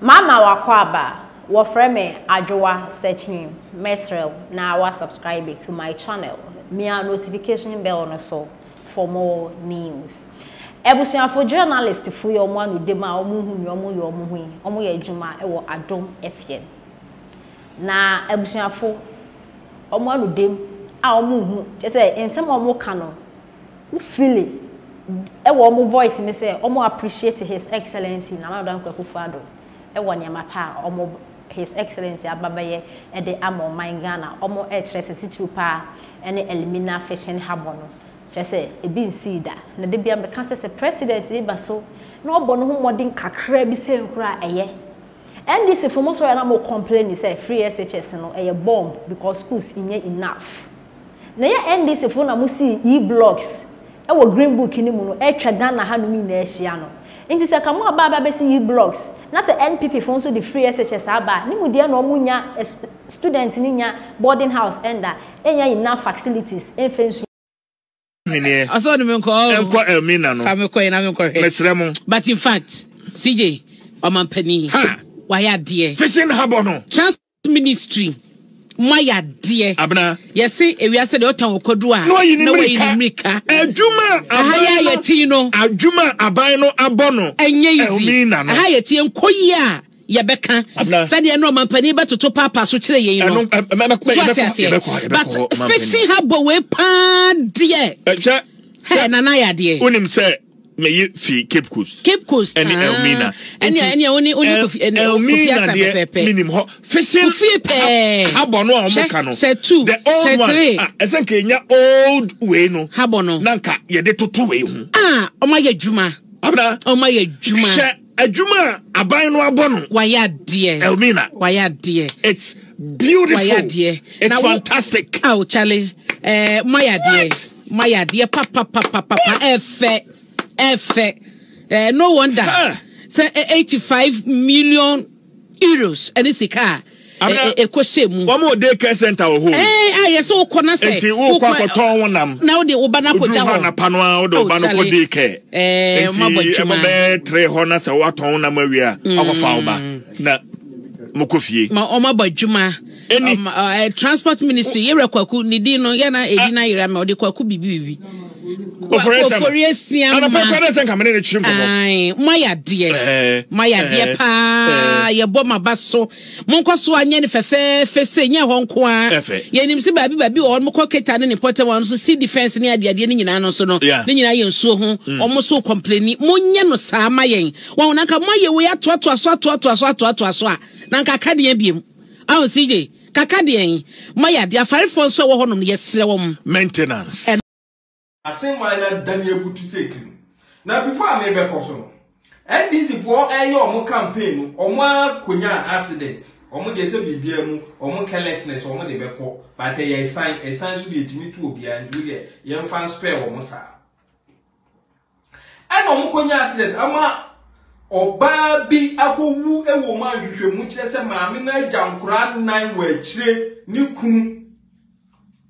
Mama wakwaba wofreme Addo search him Mesrel now wa subscribe to my channel. Me a notification bell no so for more news. Ebusuafo journalist fu yo mo anu dem a omo ye adwuma e wo Adom FM. Na ebusuafo omo anu dem a omo hu je say ensem omo ka no wo feel e wo omo voice me say omo appreciate his excellency na Madam Akufo Addo e wo nyama pa omo his excellency ababaye e de amo man Ghana omo e kire sensitive pa ene elimina fishing harbor no say e bin see da na de bia me kan say president e ba so na obo no ho modern kakra bi say nkura eye NDC for most na mo complain say free SHS no eye bomb because schools inye enough na ya NDC for na mo see e-blocks e wo green book ni mu no e twa Ghana ha no mi na ehia no nti say kamo aba be see e-blocks na say NPP for so the free SHS aba ni mu de na omo nya student ni nya boarding house enda enya enough facilities enfensu I saw them call Elmina. But in fact, CJ, Oman Penny, why dear? Fishing Habono, Trans Ministry, my dear Abna. Yes, see, we are said Otan Kodua. No, in America, Juma, Ahaya Tino, Juma, Abino, Abono, and Elmina, Hayati and Koya. Yabeka said ya no mampani ba to papa so kire ye no but fishing habo we pa die he na na ya die unim say me fi Cape Coast and Elmina and oni Elmina minim ho fishing habo no o mo ka no say 2 the old one esen kenya old we no habo no nanka ye de toto we hu o ma ya dwuma abna o ma ya dwuma Ajuma abino abono. Waya dear. Elmina. Waya dear. It's beautiful. Waya dear. It's now, fantastic. Oh, Charlie. Maya dear. Maya dear. Papa. Efe. No wonder. Say 85 million euros. Anything car. One more daycare center or home. Yes, so corner say. Now the Obanako Jahana Panua or the Banako daycare. Three honors or what on Maria of Falba. Na Mukufi. Ma Oma Bajuma. Transport Ministry, Yerakwaku, Nidino, Yana, Edina, Irama, or the Kwaku Bibi. For yes, Maya dear, pa, ya bomba basso, Monco Swanyan for fair, Fessenia Honqua, Yanim Sibabi, or Mocoquetan and important ones who see defense near the Adian in Anosono, Nina and so almost so complaining, Moniano Samayan, one Nanka Maya, we are to Nanka Cadian. Oh, CJ, Kakadian, Maya, dear 5 for so on, yes, maintenance. I say why not Daniel Butu Sekin. Now before I may be possible. And this is for a your campaign or more Kunya accident, or more de BBM, or more carelessness, or more de Beco, but they assign a sign to be to me to be and Julia, young fan spare or Mosa. And on Kunya accident, Ama or Baby Aku, a woman with your much as a mamina jam cran 9 were chere, Nukun.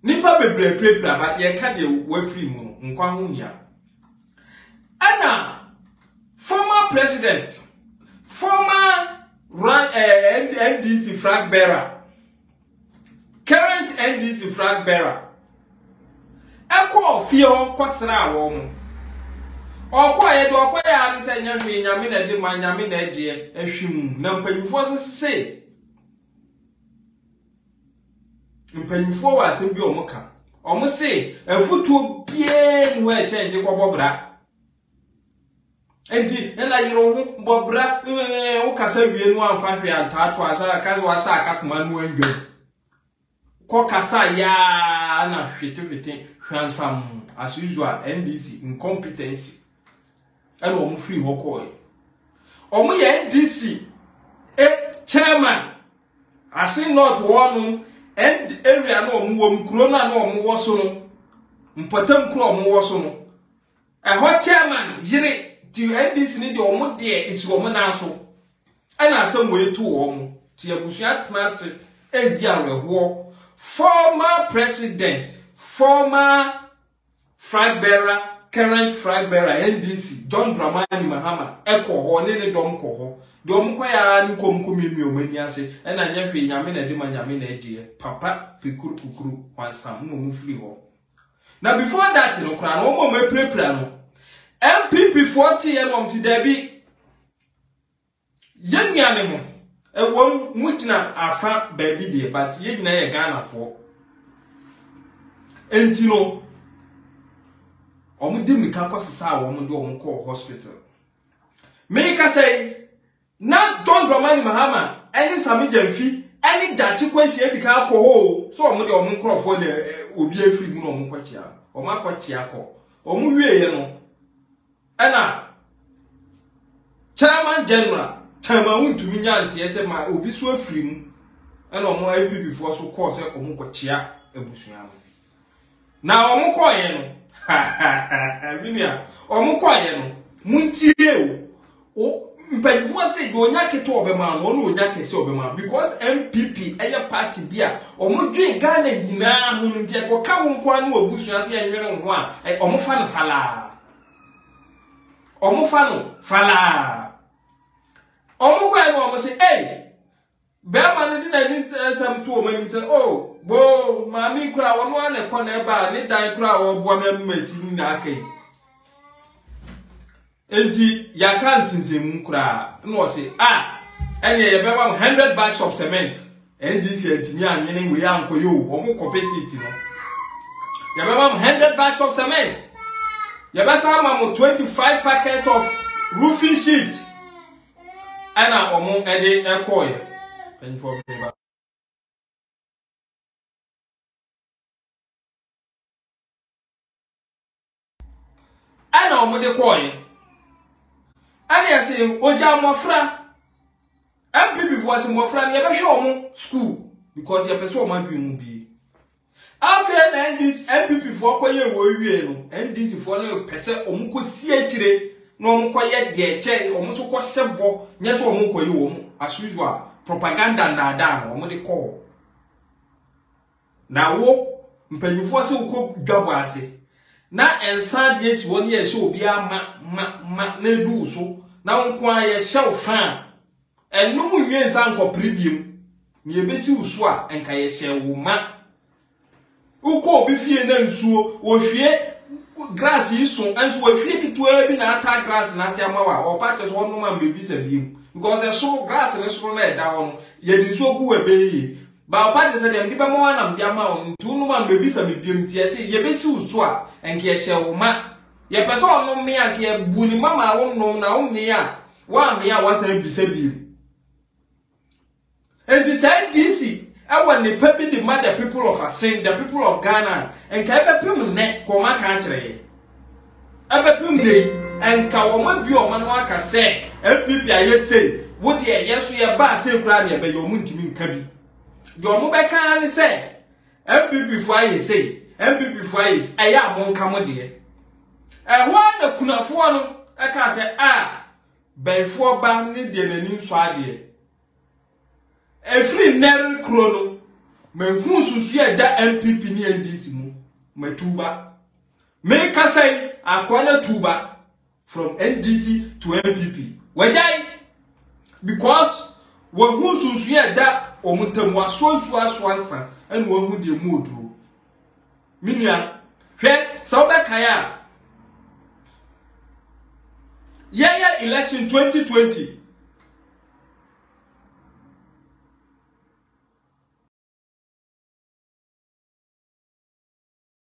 Nipa bebre prepare but ye ka de we free mu nkwa hu nya ana former president former NDC flag bearer current NDC flag bearer ekọ fie on kwasra awo mu okọ ye do okọ ya ni se nyame na de ma nyame na eje ehwim na mpanyifo se Mpanifo wa asem bi omuka omu se afutuo bie nwa change kwa bobra enti na yiro hu bobra o kasa wie nu amfa hwe antato asa kasa wasa akakoma nu anwo ko kasa ya na hwete hwansam as usual NDC incompetency and omu free hokoi omu ye NDC chairman asin not one and area no mu krona no mu woso no mpatam kro mu woso no ho chairman yire ti NDC ni de omu de isi omu na so ana asem we tu omu ti abusua class edi aweho former president former flag bearer current flag bearer NDC John Dramani Mahama eko ho ne dom ko ho dom ko ya ni komkomi mi omani ase e na nya hwe nyame na de ma nyame na eje papa pikuru wansam no mu free ho na before that no kra no mo prepare no MPP 40 year no si dabi yennyane mo ewom mutina afa baby de but ye nyina ye Ghana fo enti no omu dim ka kwasesa wo mu de omu ko hospital me ka say na John Dramani Mahama any Sami Jamfi any jachi kwesi e dika ko ho so omu de omu nkrofo de obi afri mu no omu kwachia omu akwachia ko omu wie ye no ana chairman general chama wuntumi nyanti ese ma obi so afri mu ana omu IPP fo so ko se omu kwachia ebusua na omu ko ye no Binia, omukoye no muntie o mpanyifo ase do nya keto obema no no nya kese obema because MPP eye party bia omudwen Ghana nyina hu ntie ko ka wo nko anu obusu ase enwere ho a omufa no fala omukoye no omo se be ma no di na ni sam to o mani se oh bo mami kura wono ane ko na ba ni dan kura wo bo amasi na akai enti ya kan sinzemu kura no se enye ye be ba 100 bags of cement NDC antimi anyene we ankoyo omo capacity no ye be ba 100 bags of cement ye be sa ma 25 packets of roofing sheet ana omo ede ekoye for me ba ana omude koye ana yase oja mofra MPP voice mofra ne be hwe omo school because ye pese omo adwi mu bi afi na NDC MPP fo koye wo wie no NDC fo no pese omo ko sie kire na omo koye de eche omo so ko hyebo nye so omo koye wo mu as usual propaganda na da no omo de call na wo mpanyufo se uko dwabo ase na ensa de esi woni ye hye obi ama na edu so na nko aye hye fan enu munwe ensa nko pribiem ni ebesi uso a enka ye hye wo ma uko obi fie na nsuo wo hwie grass yi so enso wo hwie kitwa bi na ata grass na ase amawa o patches wo no ma mbebisa biem because the so grass na so na e da won ye di so ku we be ba patches dem di ba mo na mdiama on tu no ma mbebisa biem tie se ye besi uso a enke ye hye wo ma ye pese ono me a ke bu ni mama wo no na wo me a wa me a wasan bisa biem and this NDC I want the people demand the people of Asin, the people of Ghana, and Kabapim net, Koma country. Abapim day, and Kawama Bio Manuaka say, MPP I say, would ye yes we are bass say granny by your muntimin cabby. Your mobile can say, MPP for I say, MPP for is I am one come dear. And one the Kunafuano, I can say, by 4 bandit than a new swadi. Every never chrono, me who's ye that MPP ni NDC mu, me tuba. Make us say a corner tuba from NDC to MPP. Why? Because one who's ye that omutem was so swanson and one would you move through. Minia, Sauda Kaya. Yeah, election 2020.